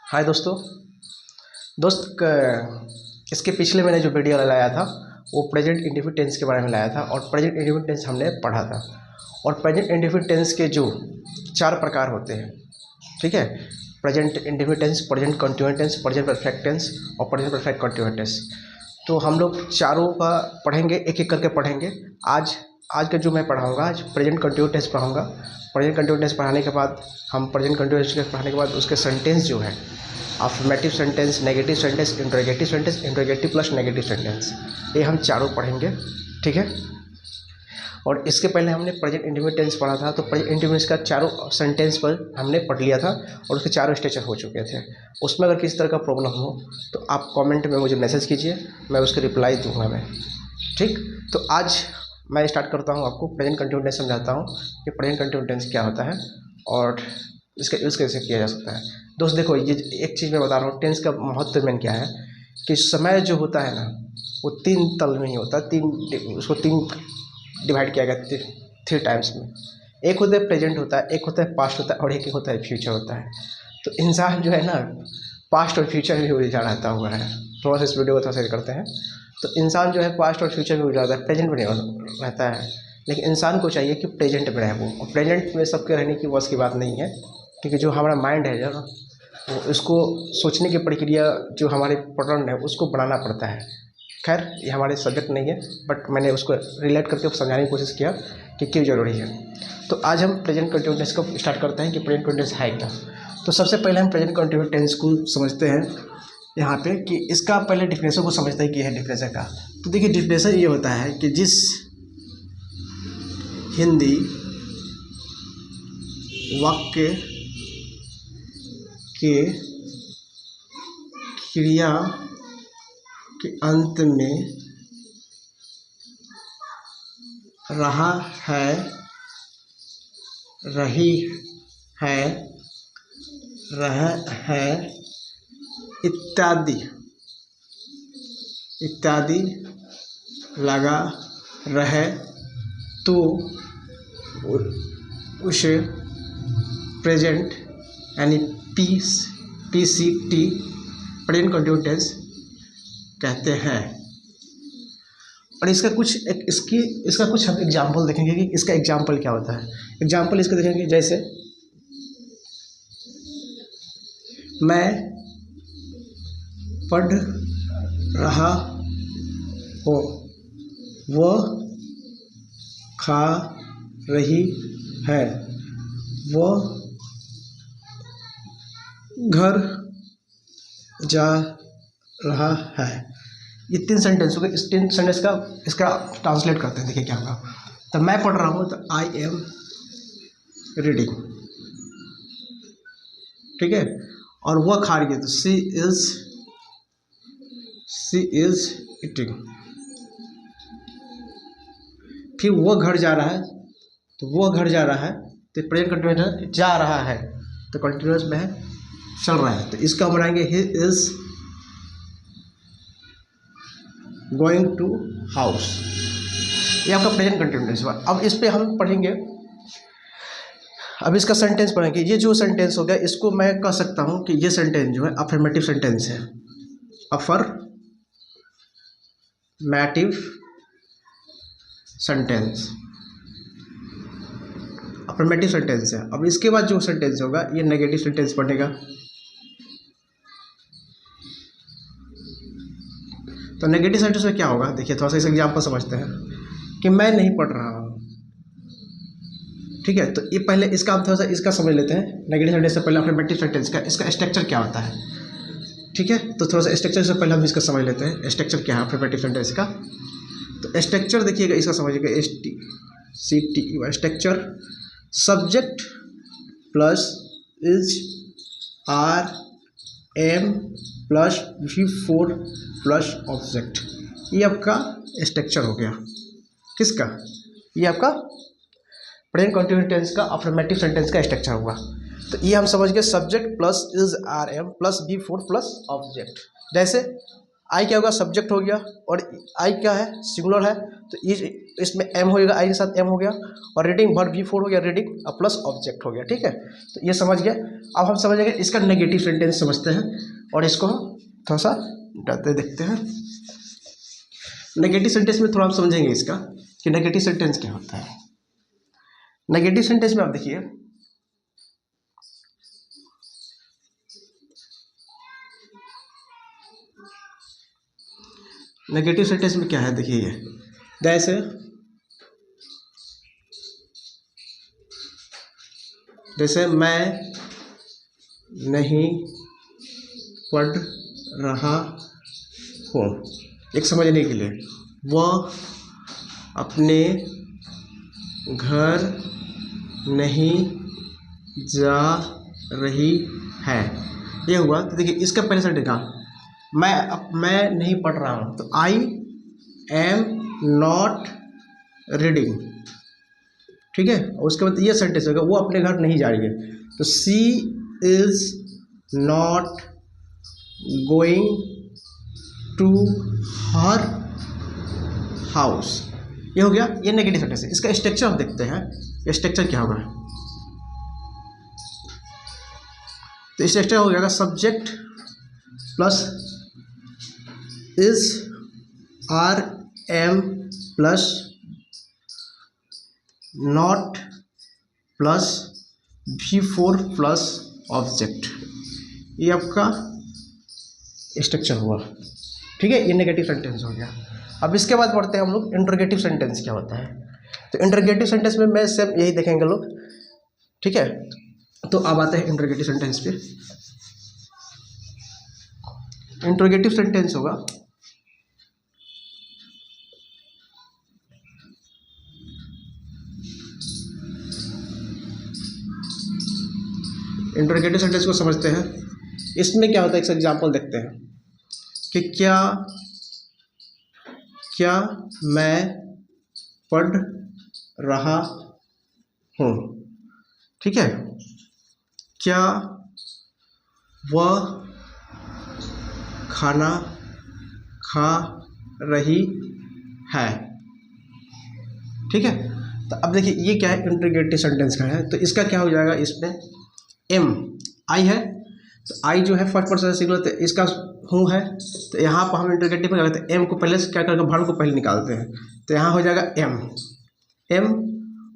हाय इसके पिछले मैंने जो वीडियो लाया था वो प्रेजेंट इंडेफिनिट टेंस के बारे में लाया था और प्रेजेंट इंडेफिनिट टेंस हमने पढ़ा था। और प्रेजेंट इंडेफिनिट टेंस के जो 4 प्रकार होते हैं, ठीक है, present indefinite tense, present continuous tense, present perfect tense और प्रेजेंट परफेक्ट कंटीन्यूअस टेंस। तो हम लोग चारों का पढ़ेंगे, एक एक करके पढ़ेंगे। आज का जो मैं पढ़ाऊँगा, आज प्रेजेंट कंटीन्यूअस टेंस पढ़ाऊँगा। प्रेजेंट कंटीन्यूअस टेंस पढ़ाने के बाद हम प्रेजेंट कंटीन्यूअस टेंस पढ़ाने के बाद उसके सेंटेंस जो है, affirmative sentence, negative sentence, interrogative sentence, interrogative plus negative sentence, ये हम चारों पढ़ेंगे, ठीक है। और इसके पहले हमने प्रेजेंट इंडेफिनिट टेंस पढ़ा था, तो प्रेजेंट इंडेफिनिट का चारों सेंटेंस पर हमने पढ़ लिया था और उसके चारों स्ट्रक्चर हो चुके थे। उसमें अगर किसी तरह का प्रॉब्लम हो तो आप कमेंट में मुझे मैसेज कीजिए, मैं उसके रिप्लाई दूंगा मैं, ठीक। तो आज मैं स्टार्ट करता हूँ, आपको प्रेजेंट कंटीन्यूअस टेंस समझाता हूँ कि प्रेजेंट कंटीन्यूअस टेंस क्या होता है और इसका यूज़ कैसे किया जा सकता है। दोस्त देखो, ये एक चीज़ मैं बता रहा हूँ, टेंस का महत्व में क्या है कि समय जो होता है ना वो 3 तल में ही होता है, उसको 3 डिवाइड किया गया 3 टाइम्स में। एक होता है प्रेजेंट होता है, एक होता है पास्ट होता है और एक होता है फ्यूचर होता है। तो इंसान जो है ना पास्ट और फ्यूचर में उलझा रहता हुआ है। थोड़ा सा इस वीडियो को थोड़ा सा करते हैं। तो इंसान जो है पास्ट और फ्यूचर में उलझा रहता है, प्रेजेंट में नहीं रहता है। लेकिन इंसान को चाहिए कि प्रेजेंट में रहे वो, और प्रेजेंट में सबके रहने की बस की बात नहीं है, क्योंकि जो हमारा माइंड है जो वो उसको सोचने की प्रक्रिया जो हमारे पैटर्न है उसको बढ़ाना पड़ता है। खैर ये हमारे सब्जेक्ट नहीं है, बट मैंने उसको रिलेट करके समझाने की कोशिश किया कि क्यों ज़रूरी है। तो आज हम प्रेजेंट कंटीन्यूअस टेंस को स्टार्ट करते हैं कि प्रेजेंट कंटीन्यूअस है क्या। तो सबसे पहले हम प्रेजेंट कंटीन्यूअस टेंस को समझते हैं यहाँ पे कि इसका पहले डिफिनेशन को समझते हैं कि है डिफिनेशन का। तो देखिए डिफिनेशन ये होता है कि जिस हिंदी वाक्य के क्रिया के अंत में रहा है, रही है, रह है इत्यादि इत्यादि लगा रहे तो उसे प्रेजेंट यानी PCT प्रेजेंट कंटीन्यूअस टेंस कहते हैं। और इसका कुछ हम एग्जाम्पल देखेंगे कि इसका एग्जाम्पल क्या होता है। एग्जाम्पल इसका देखेंगे, जैसे मैं पढ़ रहा हूँ, वह खा रही है, वह घर जा रहा है। ये 3 सेंटेंस हो गए। इस 3 सेंटेंस का इसका ट्रांसलेट करते हैं। देखिए क्या होगा। तो मैं पढ़ रहा हूँ तो आई एम रीडिंग, ठीक है। और वह खा रही है तो शी इज ईटिंग। फिर वो घर जा रहा है तो वो घर जा रहा है, तो प्रेजेंट कंटीन्यूअस जा रहा है तो कंटीन्यूअस में है, चल रहा है। तो इसका हम बनाएंगे he is going to house. ये आपका प्रेजेंट कंटीन्यूअस हुआ। अब इस पे हम पढ़ेंगे, अब इसका सेंटेंस पढ़ेंगे। ये जो सेंटेंस हो गया इसको मैं कह सकता हूँ कि ये सेंटेंस जो है अफर्मेटिव सेंटेंस है। अफर्मेटिव सेंटेंस, अफर्मेटिव सेंटेंस है। अब इसके बाद जो सेंटेंस होगा ये नेगेटिव सेंटेंस बनेगा। तो नेगेटिव सेंटेंस में क्या होगा, देखिए थोड़ा सा इस एग्जाम्पल समझते हैं कि मैं नहीं पढ़ रहा हूँ, ठीक है। तो ये पहले इसका हम थोड़ा सा इसका समझ लेते हैं। नेगेटिव सेंटेंस से पहले अफर्मेटिव सेंटेंस का इसका स्ट्रक्चर क्या होता है, ठीक है। तो थोड़ा सा स्ट्रक्चर से पहले हम इसका समझ लेते हैं। स्ट्रक्चर क्या है अफर्मेटिव सेंटेंस का। तो स्ट्रक्चर देखिएगा, इसका समझिएगा STCT structure. Subject plus is RM plus V4 plus object. ये आपका स्ट्रक्चर हो गया। किसका? ये आपका प्रेजेंट कंटीन्यूअस टेंस का अफर्मेटिव सेंटेंस का स्ट्रक्चर हुआ। तो ये हम समझ गए, subject plus is RM plus V4 plus object. जैसे आई क्या होगा, सब्जेक्ट हो गया, और आई क्या है, सिंगुलर है, तो इसमें एम होएगा, आई के साथ एम हो गया, और रीडिंग वर्ब V4 हो गया, रीडिंग प्लस ऑब्जेक्ट हो गया। ठीक है, तो ये समझ गए। अब हम समझेंगे इसका नेगेटिव सेंटेंस समझते हैं, और इसको हम थोड़ा सा देखते हैं। नेगेटिव सेंटेंस में थोड़ा हम समझेंगे इसका कि नेगेटिव सेंटेंस क्या होता है। नेगेटिव सेंटेंस में आप देखिए, नेगेटिव सेंटेंस में क्या है, देखिए ये जैसे मैं नहीं पढ़ रहा हूँ, एक समझने के लिए, वह अपने घर नहीं जा रही है, ये हुआ। तो देखिए इसका पहले से देखा, मैं नहीं पढ़ रहा हूँ, तो आई एम नॉट रीडिंग। ठीक है, और उसके बाद ये सेंटेंस होगा, वो अपने घर नहीं जा रही है, तो she is not going to her house, ये हो गया, ये नेगेटिव सेंटेंस है। इसका स्ट्रक्चर हम देखते हैं, स्ट्रक्चर क्या होगा। तो स्ट्रक्चर हो जाएगा subject plus is are am plus not plus V4 plus object, ये आपका स्ट्रक्चर हुआ। ठीक है, ये नेगेटिव सेंटेंस हो गया। अब इसके बाद पढ़ते हैं हम लोग इंटरोगेटिव सेंटेंस क्या होता है। तो इंटरोगेटिव सेंटेंस में मैं सेम यही देखेंगे लोग। ठीक है, तो अब आते हैं इंटरोगेटिव सेंटेंस पे। इंटरोगेटिव सेंटेंस होगा, इंटरोगेटिव सेंटेंस को समझते हैं। इसमें क्या होता है, एक एग्जांपल देखते हैं कि क्या मैं पढ़ रहा हूँ। ठीक है, क्या वह खाना खा रही है। ठीक है, तो अब देखिए ये क्या है, इंटरोगेटिव सेंटेंस का है, तो इसका क्या हो जाएगा, इसमें एम आई है, तो आई जो है फर्स्ट पर्सन सिंगुलर, तो इसका हूँ है, तो यहाँ पर हम इंटरोगेटिव में क्या करते हैं, एम को पहले से क्या करके वर्ब को पहले निकालते हैं, तो यहाँ हो जाएगा एम,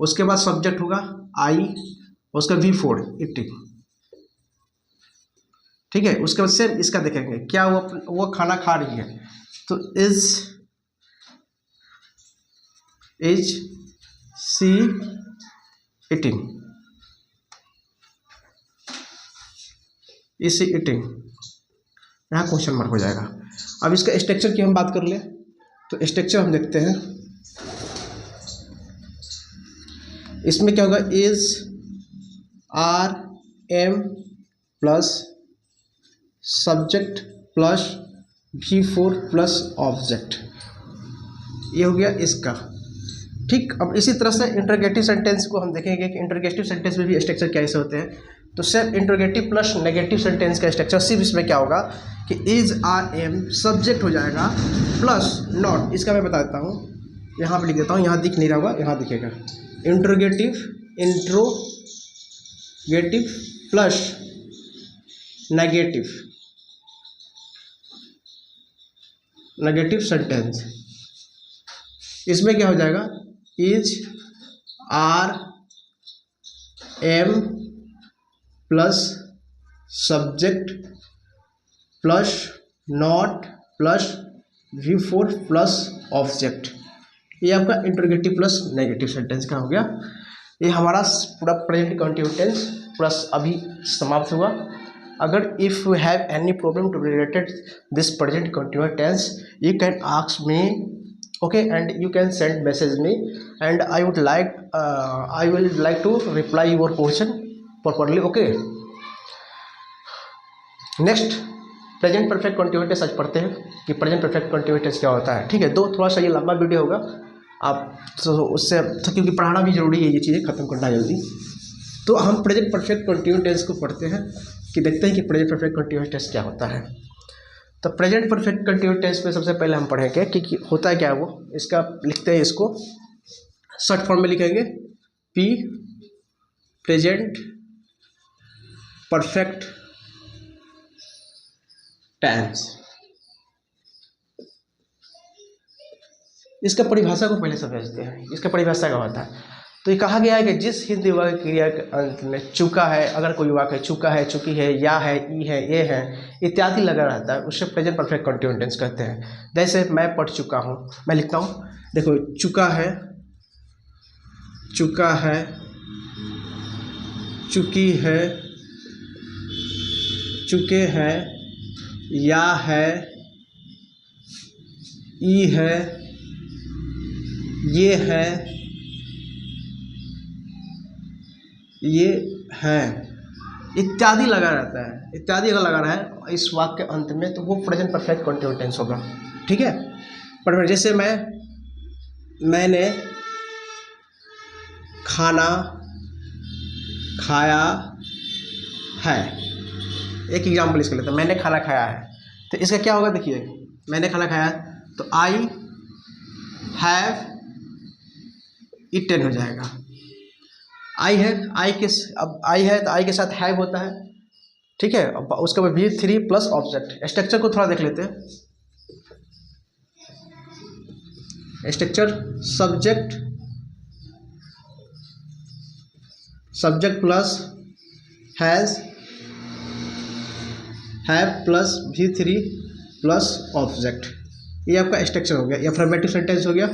उसके बाद सब्जेक्ट होगा आई, उसका V4 इटिंग। ठीक है, उसके बाद सेम इसका देखेंगे, क्या वो खाना खा रही है, तो is she eating, is she eating, यहाँ क्वेश्चन मार्क हो जाएगा। अब इसका स्ट्रक्चर की हम बात कर ले, तो स्ट्रक्चर हम देखते हैं, इसमें क्या होगा, is are am plus subject plus V4 plus object, ये हो गया इसका। ठीक, अब इसी तरह से इंटरोगेटिव सेंटेंस को हम देखेंगे कि इंटरोगेटिव सेंटेंस में भी स्ट्रक्चर कैसे होते हैं। तो सिर्फ इंटरोगेटिव प्लस नेगेटिव सेंटेंस का स्ट्रक्चर सिर्फ इसमें क्या होगा कि इज आर एम सब्जेक्ट हो जाएगा प्लस नॉट, इसका मैं बता देता हूँ, यहाँ पे लिख देता हूँ, यहाँ दिख नहीं रहा होगा, यहाँ दिखेगा, इंटरोगेटिव प्लस नेगेटिव सेंटेंस, इसमें क्या हो जाएगा, is are am plus subject plus not plus V4 plus object, ये आपका इंटरोगेटिव प्लस नेगेटिव सेंटेंस का हो गया। ये हमारा पूरा प्रेजेंट कंटिन्यूअस टेंस पूरा अभी समाप्त हुआ। अगर if you have any problem to related this present continuous tense, you can ask me, okay, and you can send message me, and I will like to reply your question properly, okay। Next present perfect continuous tense आज पढ़ते हैं कि present perfect continuous tense क्या होता है। ठीक है, थोड़ा सा ये लंबा वीडियो होगा, आप तो उससे तो क्योंकि पढ़ाना भी जरूरी है, ये चीज़ें खत्म करना जल्दी। तो हम प्रेजेंट परफेक्ट कंटिन्यूअस टेंस को पढ़ते हैं कि देखते हैं कि प्रेजेंट परफेक्ट कंटिन्यूअस टेंस क्या होता है। तो प्रेजेंट परफेक्ट कंटिन्यूस टेंस में सबसे पहले हम पढ़ेंगे कि होता है क्या वो, इसका लिखते हैं, इसको शॉर्ट फॉर्म में लिखेंगे पी प्रेजेंट परफेक्ट टेंस। इसका परिभाषा को पहले समझते हैं, इसका परिभाषा क्या होता है। तो ये कहा गया है कि जिस हिंदी वाक्य क्रिया के अंत में चुका है, अगर कोई वाक्य चुका है, चुकी है, या है, ई है, ये है इत्यादि लगा रहता है, उससे प्रेजेंट परफेक्ट कंटिन्यूस टेंस कहते हैं। जैसे मैं पढ़ चुका हूँ, मैं लिखता हूँ, देखो चुका है, चुका है, चुकी है, चुके हैं, या है, ई है, ये है, ये है इत्यादि लगा रहता है। इत्यादि अगर लगा रहा है इस वाक्य के अंत में तो वो प्रेजेंट परफेक्ट कंटिन्यूस टेंस होगा। ठीक है, पर जैसे मैंने खाना खाया है, एक एग्जाम्पल इसका लेते हैं, मैंने खाना खाया है। तो इसका क्या होगा, देखिए मैंने खाना खाया तो आई हैव ईटन हो जाएगा। आई है, अब आई है तो आई के साथ हैव होता है। ठीक है, अब उसके बाद V3 प्लस ऑब्जेक्ट। स्ट्रक्चर को थोड़ा देख लेते हैं। Structure subject plus has, have plus V3 plus object, ये आपका स्ट्रक्चर हो गया, या अफर्मेटिव सेंटेंस हो गया।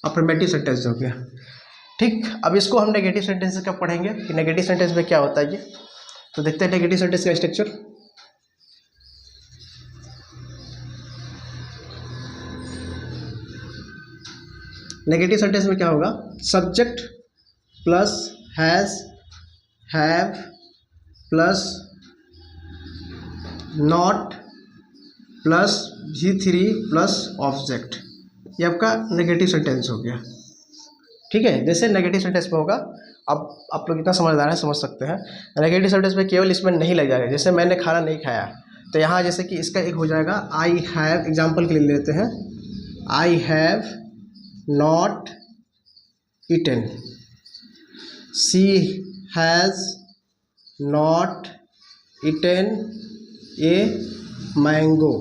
अफर्मेटिव सेंटेंस हो गया। ठीक, अब इसको हम नेगेटिव सेंटेंस कब पढ़ेंगे कि नेगेटिव सेंटेंस में क्या होता है ये, तो देखते हैं नेगेटिव सेंटेंस का स्ट्रक्चर। नेगेटिव सेंटेंस में क्या होगा, subject plus has, have plus not plus V3 plus object, ये आपका नेगेटिव सेंटेंस हो गया। ठीक है, जैसे नेगेटिव सेंटेंस में होगा, अब आप लोग इतना समझदार है, समझ सकते हैं। नेगेटिव सेंटेंस में केवल इसमें नहीं लग जाएगा, जैसे मैंने खाना नहीं खाया तो यहाँ जैसे कि इसका एक हो जाएगा आई हैव, एग्जाम्पल के लिए लेते हैं, I have not eaten, she has not eaten a mango,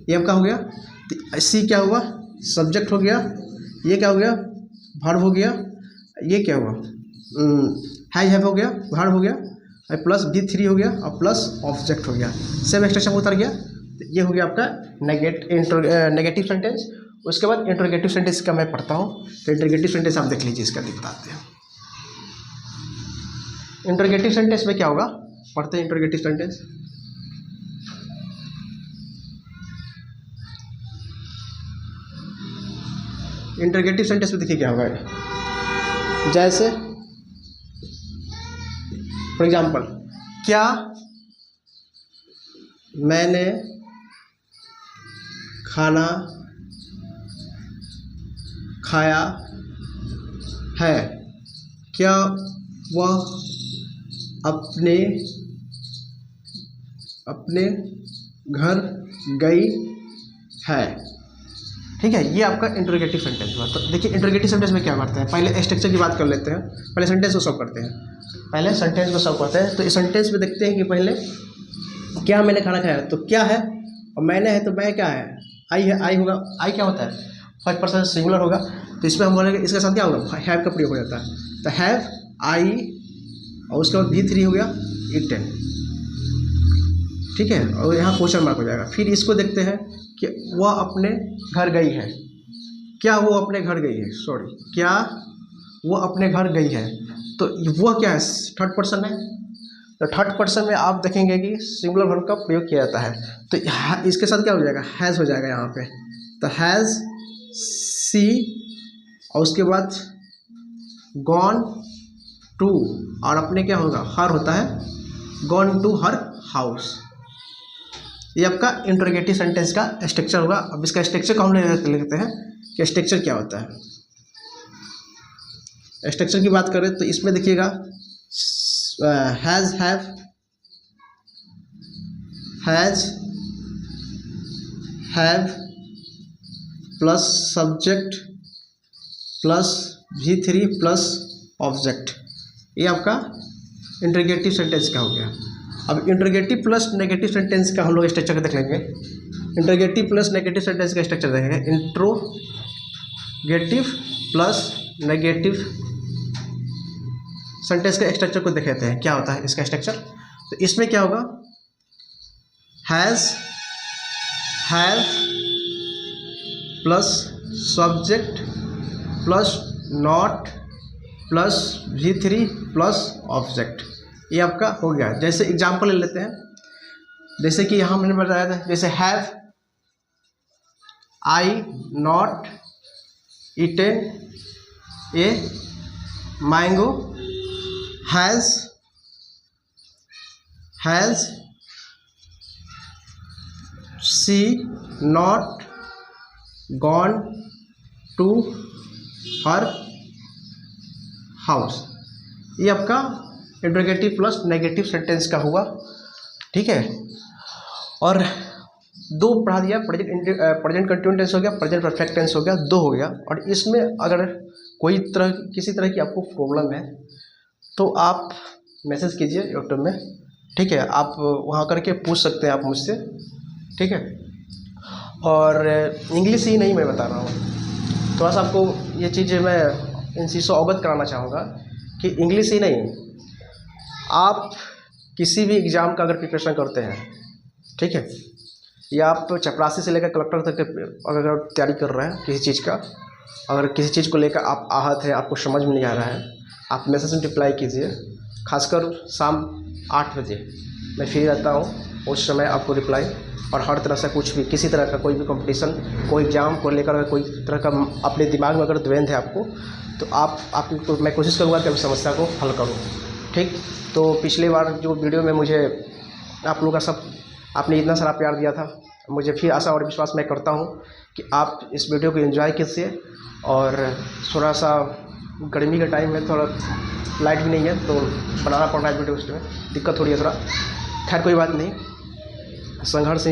ये आपका हो गया। सी क्या हुआ, सब्जेक्ट हो गया, ये क्या हो गया, वर्ब हो गया, ये क्या हुआ, हैव हो गया, वर्ब हो गया, प्लस V3 हो गया और प्लस ऑब्जेक्ट हो गया, सेम एक्सटेंशन उतर गया। तो ये हो गया आपका नेगेटिव सेंटेंस। उसके बाद इंटरोगेटिव सेंटेंस का मैं पढ़ता हूँ, तो इंटरोगेटिव सेंटेंस आप देख लीजिए, इसका बताते हैं। इंटरोगेटिव सेंटेंस में क्या होगा, पढ़ते हैं इंटरोगेटिव सेंटेंस। इंटरोगेटिव सेंटेंस में देखिए क्या होगा, जैसे फॉर एग्जाम्पल, क्या मैंने खाना खाया है, क्या वह अपने घर गई है। ठीक है, ये आपका इंटरोगेटिव सेंटेंस हुआ। तो देखिए इंटरोगेटिव सेंटेंस में क्या करते हैं, पहले स्ट्रक्चर की बात कर लेते हैं, पहले सेंटेंस को सॉल्व करते हैं, पहले सेंटेंस को सॉल्व करते हैं। तो इस सेंटेंस में देखते हैं कि पहले क्या मैंने खाना खाया, तो क्या है और मैंने है, तो मैं क्या है, आई है, आई होगा, आई क्या होता है, फर्स्ट पर्सन सिंगुलर होगा, तो इसमें हम बोलेंगे इसके साथ क्या होगा, हैव का प्रयोग हो जाता है। तो हैव आई और उसके बाद V3 हो गया ईटन। ठीक है, और यहाँ क्वेश्चन मार्क हो जाएगा। फिर इसको देखते हैं कि वह अपने घर गई है, क्या वो अपने घर गई है, सॉरी, क्या वो अपने घर गई है, तो वह क्या है, थर्ड पर्सन है। तो थर्ड पर्सन में आप देखेंगे कि सिंगुलर वर्ब का प्रयोग किया जाता है, तो इसके साथ क्या हो जाएगा, हैज़ हो जाएगा यहाँ पे। तो हैज़ सी और उसके बाद गॉन टू, और अपने क्या होगा, हर होता है, गॉन टू हर हाउस। ये आपका इंटरोगेटिव सेंटेंस का स्ट्रक्चर होगा। अब इसका स्ट्रक्चर को हम लेते हैं कि स्ट्रक्चर क्या होता है। स्ट्रक्चर की बात करें तो इसमें देखिएगा has have plus subject plus V3 plus object, ये आपका इंटरोगेटिव सेंटेंस का हो गया। अब इंटरोगेटिव प्लस नेगेटिव सेंटेंस का हम लोग स्ट्रक्चर देख लेंगे। इंटरोगेटिव प्लस नेगेटिव सेंटेंस का स्ट्रक्चर देखेंगे। इंट्रोगेटिव प्लस नेगेटिव सेंटेंस का स्ट्रक्चर को देख लेते हैं, क्या होता है इसका स्ट्रक्चर। तो इसमें क्या होगा, has have plus subject plus not plus V3 plus object, ये आपका हो गया। जैसे एग्जाम्पल ले लेते हैं, जैसे कि यहाँ मैंने बताया था, जैसे have I not eaten a mango, has she not gone to her house, ये आपका इंटरोगेटिव प्लस नेगेटिव सेंटेंस का हुआ। ठीक है, और दो पढ़ा दिया, प्रेजेंट कंटिन्यूस टेंस हो गया, प्रेजेंट परफेक्ट टेंस हो गया, दो हो गया। और इसमें अगर किसी तरह की आपको प्रॉब्लम है तो आप मैसेज कीजिए यूट्यूब में, ठीक है, आप वहाँ करके पूछ सकते हैं आप मुझसे, ठीक है। और इंग्लिश ही नहीं मैं बता रहा हूँ, थोड़ा सा आपको ये चीज़ें मैं इन चीज़ों से अवगत कराना चाहूँगा कि इंग्लिश ही नहीं, आप किसी भी एग्ज़ाम का अगर प्रिपरेशन करते हैं, ठीक है, या आप चपरासी से लेकर कलेक्टर तक अगर तैयारी कर रहे हैं किसी चीज़ का, अगर किसी चीज़ को लेकर आप आहत हैं, आपको समझ में नहीं आ रहा है, आप मैसेज में रिप्लाई कीजिए। खासकर शाम 8 बजे मैं फ्री रहता हूँ, उस समय आपको रिप्लाई, और हर तरह से कुछ भी, किसी तरह का कोई भी कंपटीशन, कोई एग्ज़ाम को लेकर अगर कोई तरह का अपने दिमाग में अगर द्वंद्व है आपको, तो आपको मैं कोशिश करूँगा कि समस्या को हल करूँ, ठीक। तो पिछली बार जो वीडियो में मुझे आप लोगों का आपने इतना सारा प्यार दिया था, मुझे फिर आशा और विश्वास मैं करता हूँ कि आप इस वीडियो को एंजॉय कीजिए। और थोड़ा सा गर्मी का टाइम है, थोड़ा लाइट भी नहीं है तो बनाना पड़ रहा है वीडियो, उसमें दिक्कत हो रही है थोड़ा, खैर कोई बात नहीं, संघर्ष